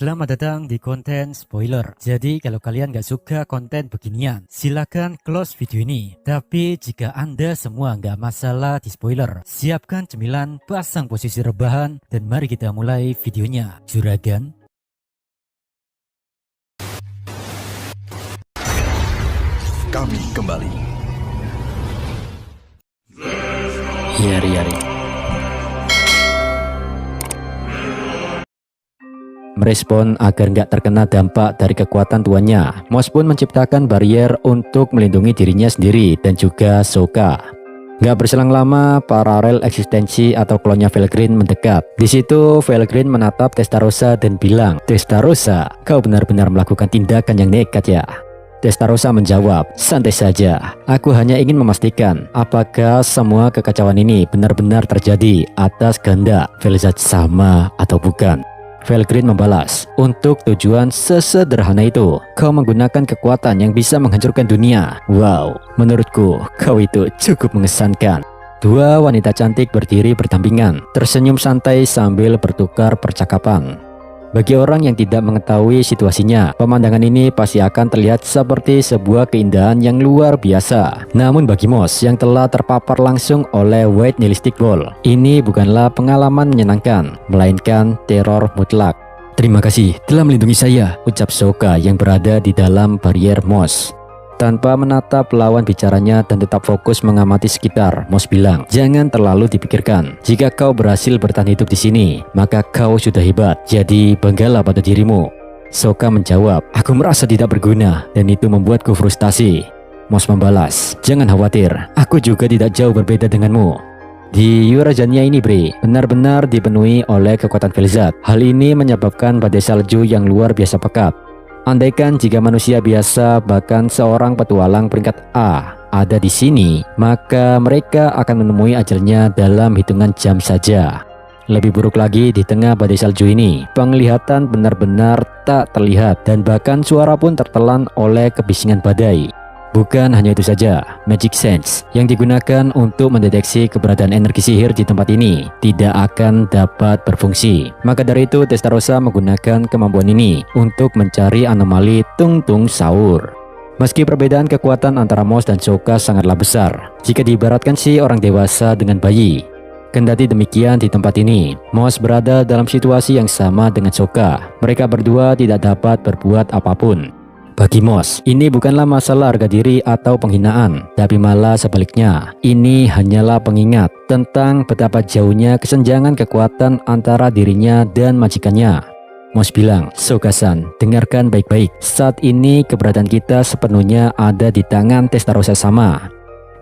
Selamat datang di konten spoiler. Jadi kalau kalian gak suka konten beginian, silakan close video ini. Tapi jika Anda semua gak masalah di spoiler, siapkan cemilan, pasang posisi rebahan, dan mari kita mulai videonya. Juragan. Kami kembali. Yari. Merespon agar nggak terkena dampak dari kekuatan tuannya, Moss pun menciptakan barrier untuk melindungi dirinya sendiri dan juga Sokka. Nggak berselang lama, paralel eksistensi atau klonnya Felgreen mendekat. Di situ, Felgreen menatap Testarossa dan bilang, "Testarossa, kau benar-benar melakukan tindakan yang nekat ya?" Testarossa menjawab, "Santai saja, aku hanya ingin memastikan apakah semua kekacauan ini benar-benar terjadi atas kehendak Velzat sama atau bukan." Felgreen membalas, "Untuk tujuan sesederhana itu, kau menggunakan kekuatan yang bisa menghancurkan dunia. Wow, menurutku kau itu cukup mengesankan." Dua wanita cantik berdiri berdampingan, tersenyum santai sambil bertukar percakapan. Bagi orang yang tidak mengetahui situasinya, pemandangan ini pasti akan terlihat seperti sebuah keindahan yang luar biasa. Namun bagi Moss yang telah terpapar langsung oleh White Nihilistic Wall, ini bukanlah pengalaman menyenangkan, melainkan teror mutlak. "Terima kasih telah melindungi saya," ucap Sokka yang berada di dalam barrier Moss. Tanpa menatap lawan bicaranya dan tetap fokus mengamati sekitar, Moss bilang, "Jangan terlalu dipikirkan. Jika kau berhasil bertahan hidup di sini, maka kau sudah hebat. Jadi banggalah pada dirimu." Sokka menjawab, "Aku merasa tidak berguna dan itu membuatku frustasi." Moss membalas, "Jangan khawatir, aku juga tidak jauh berbeda denganmu. Di Eurasiania ini, Bre, benar-benar dipenuhi oleh kekuatan Velzat. Hal ini menyebabkan badai salju yang luar biasa pekat. Andaikan jika manusia biasa, bahkan seorang petualang peringkat A ada di sini, maka mereka akan menemui ajalnya dalam hitungan jam saja. Lebih buruk lagi, di tengah badai salju ini, penglihatan benar-benar tak terlihat dan bahkan suara pun tertelan oleh kebisingan badai. Bukan hanya itu saja, Magic Sense yang digunakan untuk mendeteksi keberadaan energi sihir di tempat ini tidak akan dapat berfungsi. Maka dari itu Testarossa menggunakan kemampuan ini untuk mencari anomali Tung-Tung Saur. Meski perbedaan kekuatan antara Moss dan Sokka sangatlah besar, jika diibaratkan sih orang dewasa dengan bayi. Kendati demikian, di tempat ini Moss berada dalam situasi yang sama dengan Sokka. Mereka berdua tidak dapat berbuat apapun. Bagi Moss, ini bukanlah masalah harga diri atau penghinaan, tapi malah sebaliknya. Ini hanyalah pengingat tentang betapa jauhnya kesenjangan kekuatan antara dirinya dan majikannya. Moss bilang, "Sokka-san, dengarkan baik-baik. Saat ini keberadaan kita sepenuhnya ada di tangan Testarossa sama.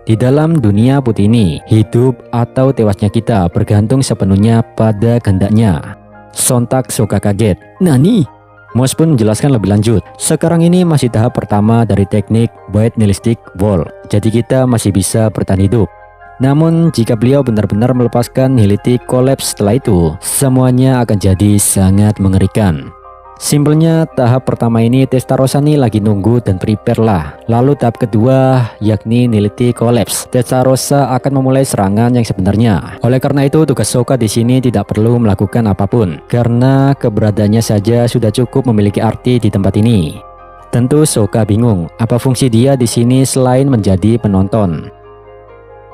Di dalam dunia putih ini, hidup atau tewasnya kita bergantung sepenuhnya pada kehendaknya." Sontak Sokka kaget. "Nani?" Moss pun menjelaskan lebih lanjut, "Sekarang ini masih tahap pertama dari teknik White Nihilistic Wall, jadi kita masih bisa bertahan hidup. Namun jika beliau benar-benar melepaskan Nihilistic Collapse setelah itu, semuanya akan jadi sangat mengerikan." Simpelnya, tahap pertama ini Testarossa nih lagi nunggu dan prepare lah. Lalu tahap kedua, yakni Nihilistic Collapse, Testarossa akan memulai serangan yang sebenarnya. Oleh karena itu, tugas Sokka di sini tidak perlu melakukan apapun, karena keberadaannya saja sudah cukup memiliki arti di tempat ini. Tentu Sokka bingung, apa fungsi dia di sini selain menjadi penonton.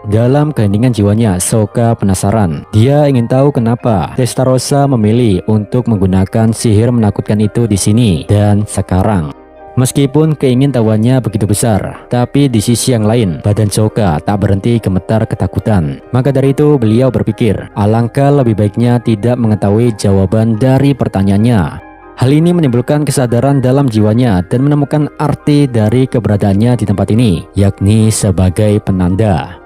Dalam keheningan jiwanya, Sokka penasaran. Dia ingin tahu kenapa Testarossa memilih untuk menggunakan sihir menakutkan itu di sini dan sekarang. Meskipun keingintahuannya begitu besar, tapi di sisi yang lain, badan Sokka tak berhenti gemetar ketakutan. Maka dari itu, beliau berpikir, alangkah lebih baiknya tidak mengetahui jawaban dari pertanyaannya. Hal ini menimbulkan kesadaran dalam jiwanya dan menemukan arti dari keberadaannya di tempat ini, yakni sebagai penanda.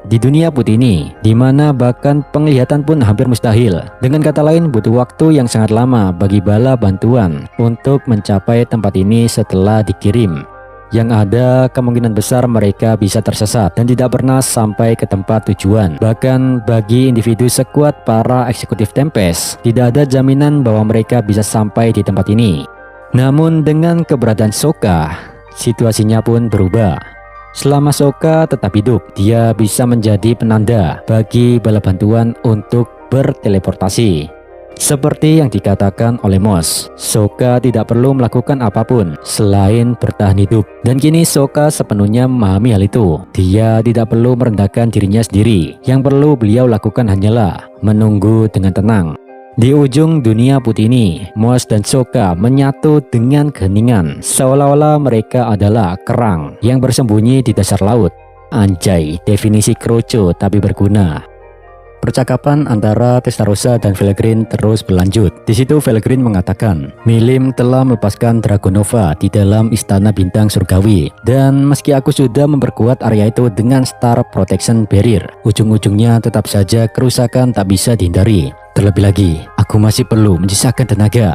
Di dunia putih ini, di mana bahkan penglihatan pun hampir mustahil. Dengan kata lain, butuh waktu yang sangat lama bagi bala bantuan untuk mencapai tempat ini setelah dikirim. Yang ada kemungkinan besar mereka bisa tersesat dan tidak pernah sampai ke tempat tujuan. Bahkan bagi individu sekuat para eksekutif Tempest, tidak ada jaminan bahwa mereka bisa sampai di tempat ini. Namun dengan keberadaan Sokka, situasinya pun berubah. Selama Sokka tetap hidup, dia bisa menjadi penanda bagi bala bantuan untuk berteleportasi. Seperti yang dikatakan oleh Moss, Sokka tidak perlu melakukan apapun selain bertahan hidup. Dan kini Sokka sepenuhnya memahami hal itu. Dia tidak perlu merendahkan dirinya sendiri. Yang perlu beliau lakukan hanyalah menunggu dengan tenang. Di ujung dunia putih ini, Moss dan Sokka menyatu dengan keheningan, seolah-olah mereka adalah kerang yang bersembunyi di dasar laut. Anjay, definisi kroco tapi berguna. Percakapan antara Testarossa dan Felgrin terus berlanjut. Di situ Felgrin mengatakan, Milim telah melepaskan Dragonova di dalam istana bintang surgawi. Dan meski aku sudah memperkuat area itu dengan Star Protection Barrier, ujung-ujungnya tetap saja kerusakan tak bisa dihindari. Terlebih lagi, aku masih perlu menyisakan tenaga.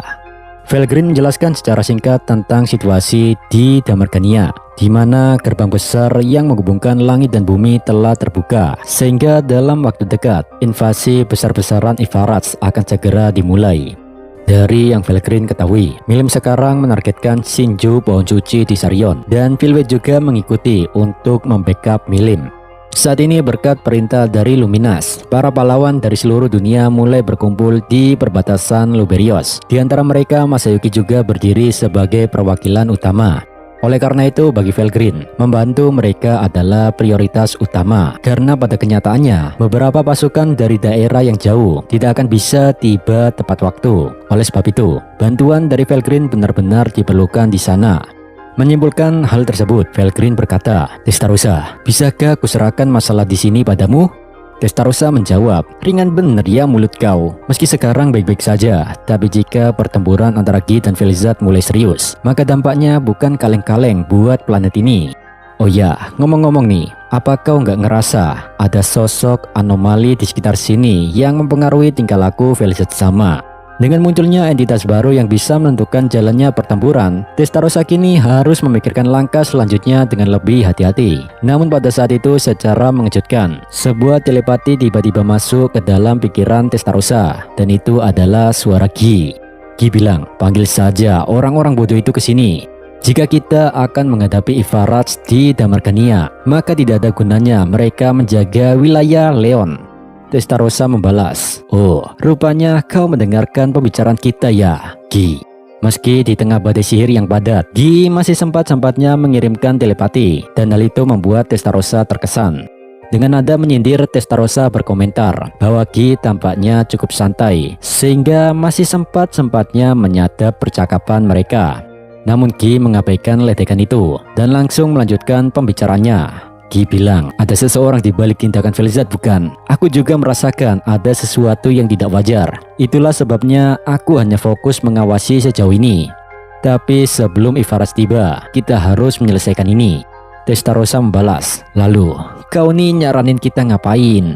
Felgrin menjelaskan secara singkat tentang situasi di Damargania, di mana gerbang besar yang menghubungkan langit dan bumi telah terbuka, sehingga dalam waktu dekat invasi besar-besaran Ivarats akan segera dimulai. Dari yang Felgrin ketahui, Milim sekarang menargetkan Shinju pohon suci di Sarion, dan Filwet juga mengikuti untuk membackup Milim. Saat ini berkat perintah dari Luminas, para pahlawan dari seluruh dunia mulai berkumpul di perbatasan Luberios. Di antara mereka, Masayuki juga berdiri sebagai perwakilan utama. Oleh karena itu, bagi Felgrin, membantu mereka adalah prioritas utama. Karena pada kenyataannya, beberapa pasukan dari daerah yang jauh tidak akan bisa tiba tepat waktu. Oleh sebab itu, bantuan dari Felgrin benar-benar diperlukan di sana. Menyimpulkan hal tersebut, Felgrin berkata, Testarossa, bisakah kuserahkan masalah di sini padamu? Testarossa menjawab, ringan bener ya mulut kau. Meski sekarang baik-baik saja, tapi jika pertempuran antara Gi dan Felizard mulai serius, maka dampaknya bukan kaleng-kaleng buat planet ini. Oh ya, ngomong-ngomong nih, apa kau nggak ngerasa ada sosok anomali di sekitar sini yang mempengaruhi tingkah laku Felizard sama? Dengan munculnya entitas baru yang bisa menentukan jalannya pertempuran, Testarossa kini harus memikirkan langkah selanjutnya dengan lebih hati-hati. Namun pada saat itu secara mengejutkan, sebuah telepati tiba-tiba masuk ke dalam pikiran Testarossa, dan itu adalah suara Gi. Gi bilang, panggil saja orang-orang bodoh itu ke sini. Jika kita akan menghadapi Ivarats di Damargania, maka tidak ada gunanya mereka menjaga wilayah Leon. Testarossa membalas, oh, rupanya kau mendengarkan pembicaraan kita ya, Gi. Meski di tengah badai sihir yang padat, Gi masih sempat-sempatnya mengirimkan telepati, dan hal itu membuat Testarossa terkesan. Dengan nada menyindir, Testarossa berkomentar bahwa Gi tampaknya cukup santai, sehingga masih sempat-sempatnya menyadap percakapan mereka. Namun Gi mengabaikan ledekan itu, dan langsung melanjutkan pembicaraannya. Gi bilang, ada seseorang di balik tindakan Felizard bukan? Aku juga merasakan ada sesuatu yang tidak wajar. Itulah sebabnya aku hanya fokus mengawasi sejauh ini. Tapi sebelum Ivarats tiba, kita harus menyelesaikan ini. Testarossa membalas, lalu, kau nih nyaranin kita ngapain?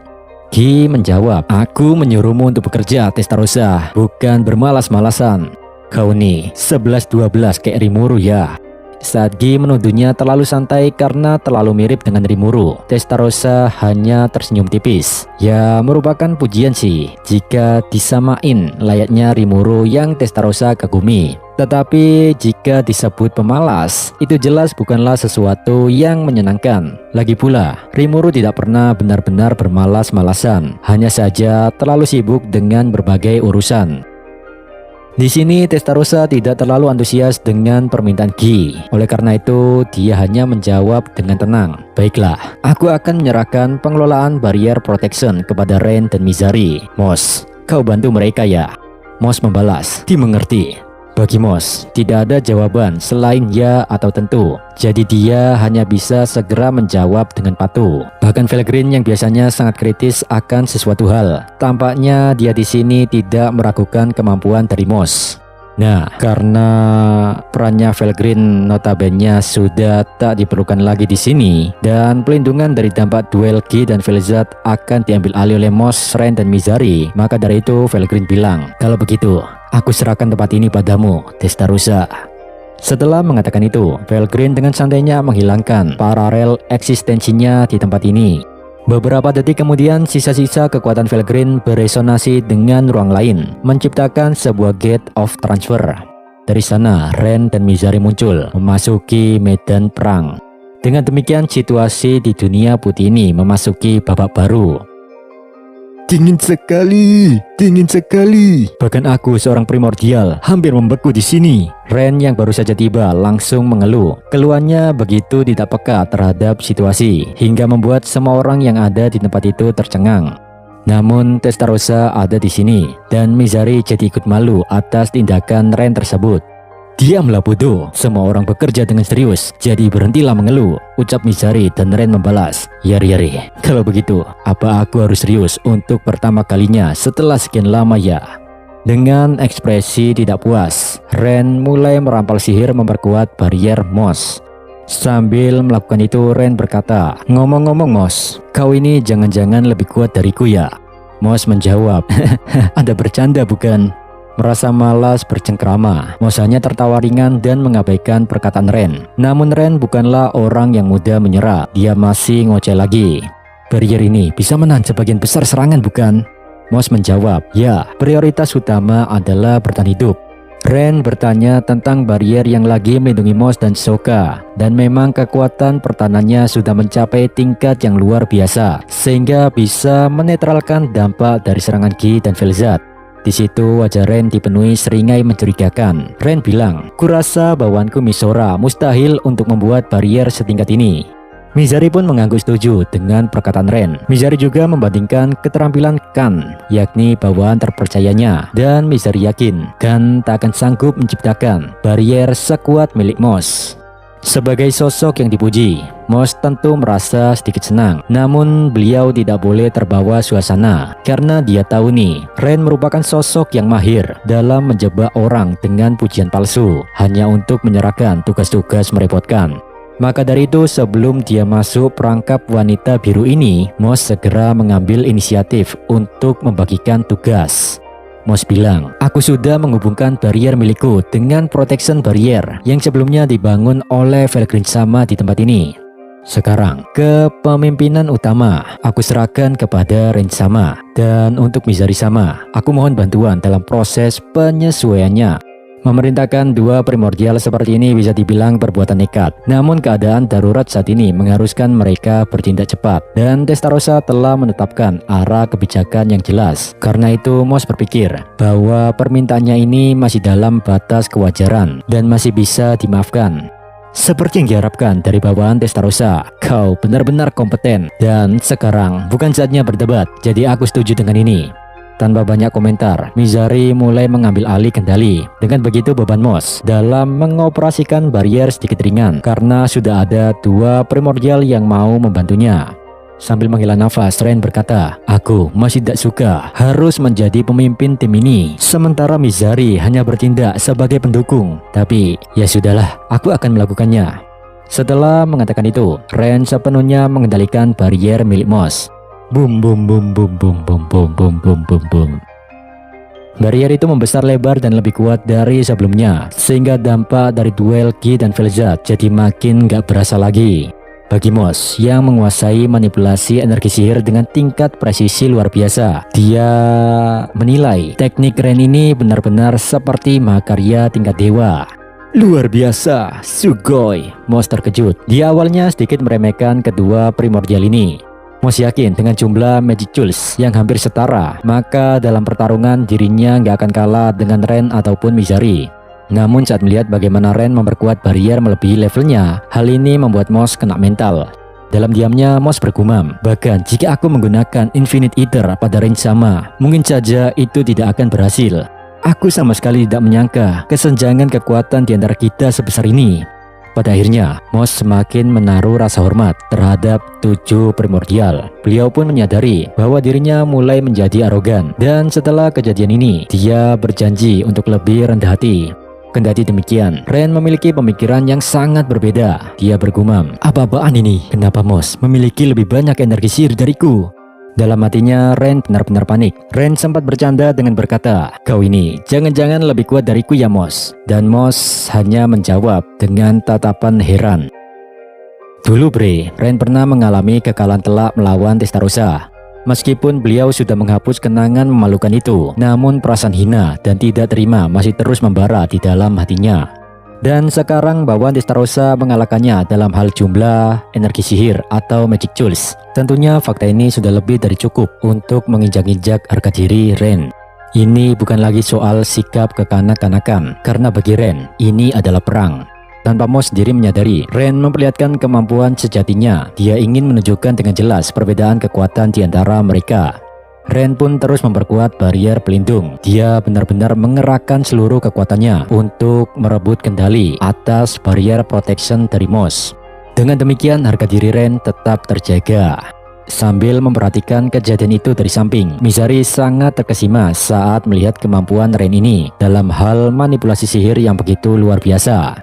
Gi menjawab, aku menyuruhmu untuk bekerja, Testarossa, bukan bermalas-malasan. Kau nih 11-12 kayak Rimuru ya. Saat Gi menuduhnya terlalu santai karena terlalu mirip dengan Rimuru, Testarossa hanya tersenyum tipis. Ya, merupakan pujian sih jika disamain layaknya Rimuru yang Testarossa kagumi. Tetapi jika disebut pemalas, itu jelas bukanlah sesuatu yang menyenangkan. Lagi pula, Rimuru tidak pernah benar-benar bermalas-malasan, hanya saja terlalu sibuk dengan berbagai urusan. Di sini Testarossa tidak terlalu antusias dengan permintaan Gi. Oleh karena itu, dia hanya menjawab dengan tenang. Baiklah, aku akan menyerahkan pengelolaan barrier protection kepada Ren dan Mizari. Moss, kau bantu mereka ya. Moss membalas, dimengerti. Bagi Moss, tidak ada jawaban selain ya atau tentu. Jadi dia hanya bisa segera menjawab dengan patuh. Bahkan Felgrin yang biasanya sangat kritis akan sesuatu hal, tampaknya dia di sini tidak meragukan kemampuan dari Moss. Nah, karena perannya Felgrin notabene sudah tak diperlukan lagi di sini, dan pelindungan dari dampak duel Gi dan Felizard akan diambil alih oleh Moss, Ren, dan Mizari, maka dari itu Felgrin bilang, kalau begitu, aku serahkan tempat ini padamu, Testarossa. Setelah mengatakan itu, Felgrin dengan santainya menghilangkan paralel eksistensinya di tempat ini. Beberapa detik kemudian, sisa-sisa kekuatan Felgrin beresonasi dengan ruang lain, menciptakan sebuah gate of transfer. Dari sana, Ren dan Mizari muncul, memasuki medan perang. Dengan demikian, situasi di dunia putih ini memasuki babak baru. Dingin sekali, dingin sekali. Bahkan aku seorang primordial hampir membeku di sini. Ren yang baru saja tiba langsung mengeluh. Keluhannya begitu tidak peka terhadap situasi hingga membuat semua orang yang ada di tempat itu tercengang. Namun Testarossa ada di sini dan Mizari jadi ikut malu atas tindakan Ren tersebut. Diamlah bodoh, semua orang bekerja dengan serius, jadi berhentilah mengeluh, ucap Mizari dan Ren membalas, Yari, kalau begitu, apa aku harus serius untuk pertama kalinya setelah sekian lama ya? Dengan ekspresi tidak puas, Ren mulai merampal sihir memperkuat barrier Moss. Sambil melakukan itu, Ren berkata, ngomong-ngomong Moss, kau ini jangan-jangan lebih kuat dariku ya? Moss menjawab, Anda bercanda bukan? Merasa malas bercengkrama, Moss hanya tertawa ringan dan mengabaikan perkataan Ren. Namun Ren bukanlah orang yang mudah menyerah, dia masih ngoceh lagi. Barrier ini bisa menahan sebagian besar serangan bukan? Moss menjawab, ya, prioritas utama adalah bertahan hidup. Ren bertanya tentang barrier yang lagi melindungi Moss dan Sokka, dan memang kekuatan pertahanannya sudah mencapai tingkat yang luar biasa, sehingga bisa menetralkan dampak dari serangan Gi dan Velzat. Di situ wajah Ren dipenuhi seringai mencurigakan. Ren bilang, kurasa bawaanku Misora mustahil untuk membuat barrier setingkat ini. Mizari pun mengangguk setuju dengan perkataan Ren. Mizari juga membandingkan keterampilan Kan, yakni bawaan terpercayanya, dan Mizari yakin Kan tak akan sanggup menciptakan barrier sekuat milik Moss. Sebagai sosok yang dipuji, Moss tentu merasa sedikit senang. Namun beliau tidak boleh terbawa suasana, karena dia tahu nih, Ren merupakan sosok yang mahir dalam menjebak orang dengan pujian palsu, hanya untuk menyerahkan tugas-tugas merepotkan. Maka dari itu, sebelum dia masuk perangkap wanita biru ini, Moss segera mengambil inisiatif untuk membagikan tugas. Moss bilang, aku sudah menghubungkan barrier milikku dengan protection barrier yang sebelumnya dibangun oleh Velgrin sama di tempat ini. Sekarang, kepemimpinan utama aku serahkan kepada Ren sama, dan untuk Mizari sama, aku mohon bantuan dalam proses penyesuaiannya. Memerintahkan dua primordial seperti ini bisa dibilang perbuatan nekat. Namun keadaan darurat saat ini mengharuskan mereka bertindak cepat. Dan Testarossa telah menetapkan arah kebijakan yang jelas. Karena itu Moss berpikir bahwa permintaannya ini masih dalam batas kewajaran dan masih bisa dimaafkan. Seperti yang diharapkan dari bawaan Testarossa, kau benar-benar kompeten. Dan sekarang bukan saatnya berdebat, jadi aku setuju dengan ini. Tanpa banyak komentar, Mizari mulai mengambil alih kendali. Dengan begitu beban Moss dalam mengoperasikan barrier sedikit ringan karena sudah ada dua primordial yang mau membantunya. Sambil menghela nafas, Ren berkata, aku masih tidak suka harus menjadi pemimpin tim ini, sementara Mizari hanya bertindak sebagai pendukung. Tapi ya sudahlah, aku akan melakukannya. Setelah mengatakan itu, Ren sepenuhnya mengendalikan barrier milik Moss. Boom boom boom boom boom boom boom boom boom boom boom. Barrier itu membesar lebar dan lebih kuat dari sebelumnya, sehingga dampak dari duel Gi dan Velzat jadi makin gak berasa lagi. Bagi Moss yang menguasai manipulasi energi sihir dengan tingkat presisi luar biasa, dia menilai teknik Ren ini benar-benar seperti mahakarya tingkat dewa. Luar biasa, sugoi. Moss terkejut. Dia awalnya sedikit meremehkan kedua primordial ini. Moss yakin dengan jumlah magic tools yang hampir setara, maka dalam pertarungan dirinya nggak akan kalah dengan Ren ataupun Mizari. Namun saat melihat bagaimana Ren memperkuat barrier melebihi levelnya, hal ini membuat Moss kena mental. Dalam diamnya Moss bergumam, bahkan jika aku menggunakan Infinite Ether pada Ren sama, mungkin saja itu tidak akan berhasil. Aku sama sekali tidak menyangka kesenjangan kekuatan di antara kita sebesar ini. Pada akhirnya, Moss semakin menaruh rasa hormat terhadap 7 primordial. Beliau pun menyadari bahwa dirinya mulai menjadi arogan. Dan setelah kejadian ini, dia berjanji untuk lebih rendah hati. Kendati demikian, Ren memiliki pemikiran yang sangat berbeda. Dia bergumam, apa-apaan ini? Kenapa Moss memiliki lebih banyak energi sihir dariku? Dalam hatinya, Ren benar-benar panik. Ren sempat bercanda dengan berkata, kau ini jangan-jangan lebih kuat dariku ya Moss. Dan Moss hanya menjawab dengan tatapan heran. Dulu bre, Ren pernah mengalami kekalahan telak melawan Testarossa. Meskipun beliau sudah menghapus kenangan memalukan itu, namun perasaan hina dan tidak terima masih terus membara di dalam hatinya. Dan sekarang bawaan Testarossa mengalahkannya dalam hal jumlah energi sihir atau magic tools. Tentunya fakta ini sudah lebih dari cukup untuk menginjak-injak harga diri Ren. Ini bukan lagi soal sikap kekanak-kanakan, karena bagi Ren, ini adalah perang. Tanpa Moss sendiri menyadari, Ren memperlihatkan kemampuan sejatinya. Dia ingin menunjukkan dengan jelas perbedaan kekuatan di antara mereka. Ren pun terus memperkuat barrier pelindung. Dia benar-benar mengerahkan seluruh kekuatannya untuk merebut kendali atas barrier protection dari Moss. Dengan demikian, harga diri Ren tetap terjaga. Sambil memperhatikan kejadian itu dari samping, Mizari sangat terkesima saat melihat kemampuan Ren ini dalam hal manipulasi sihir yang begitu luar biasa.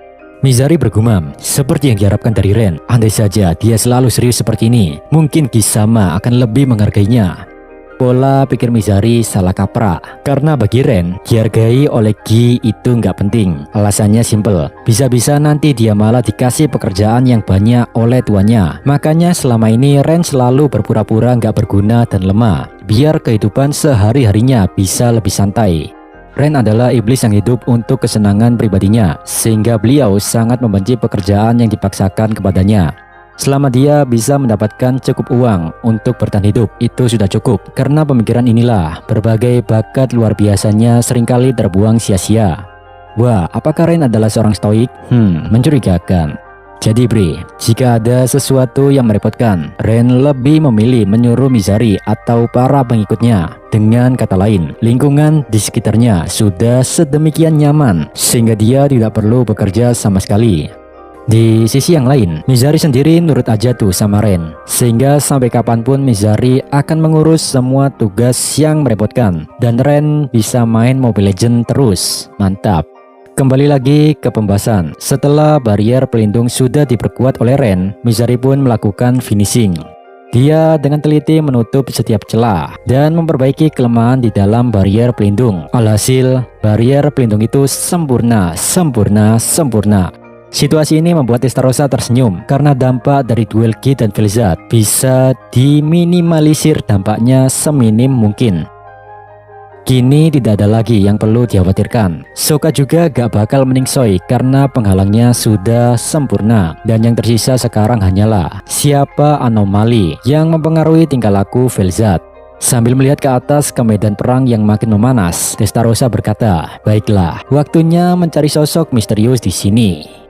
Mizari bergumam, seperti yang diharapkan dari Ren, andai saja dia selalu serius seperti ini, mungkin Kisama akan lebih menghargainya. Pola pikir Mizari salah kaprah, karena bagi Ren, dihargai oleh Gi itu nggak penting. Alasannya simple, bisa-bisa nanti dia malah dikasih pekerjaan yang banyak oleh tuannya. Makanya selama ini Ren selalu berpura-pura nggak berguna dan lemah, biar kehidupan sehari-harinya bisa lebih santai. Ren adalah iblis yang hidup untuk kesenangan pribadinya, sehingga beliau sangat membenci pekerjaan yang dipaksakan kepadanya. Selama dia bisa mendapatkan cukup uang untuk bertahan hidup, itu sudah cukup. Karena pemikiran inilah, berbagai bakat luar biasanya seringkali terbuang sia-sia. Wah, apakah Ren adalah seorang stoik? Mencurigakan. Jadi Bre, jika ada sesuatu yang merepotkan, Ren lebih memilih menyuruh Mizari atau para pengikutnya. Dengan kata lain, lingkungan di sekitarnya sudah sedemikian nyaman, sehingga dia tidak perlu bekerja sama sekali. Di sisi yang lain, Mizari sendiri nurut aja tuh sama Ren, sehingga sampai kapanpun Mizari akan mengurus semua tugas yang merepotkan, dan Ren bisa main Mobile Legends terus. Mantap. Kembali lagi ke pembahasan. Setelah barrier pelindung sudah diperkuat oleh Ren, Mizari pun melakukan finishing. Dia dengan teliti menutup setiap celah dan memperbaiki kelemahan di dalam barrier pelindung. Alhasil, barrier pelindung itu sempurna. Situasi ini membuat Testarossa tersenyum karena dampak dari duel Gi dan Vel'Zad bisa diminimalisir dampaknya seminim mungkin. Kini tidak ada lagi yang perlu dikhawatirkan. Sokka juga gak bakal meningsoi karena penghalangnya sudah sempurna. Dan yang tersisa sekarang hanyalah siapa anomali yang mempengaruhi tingkah laku Vel'Zad. Sambil melihat ke atas ke medan perang yang makin memanas, Testarossa berkata, "Baiklah, waktunya mencari sosok misterius di sini."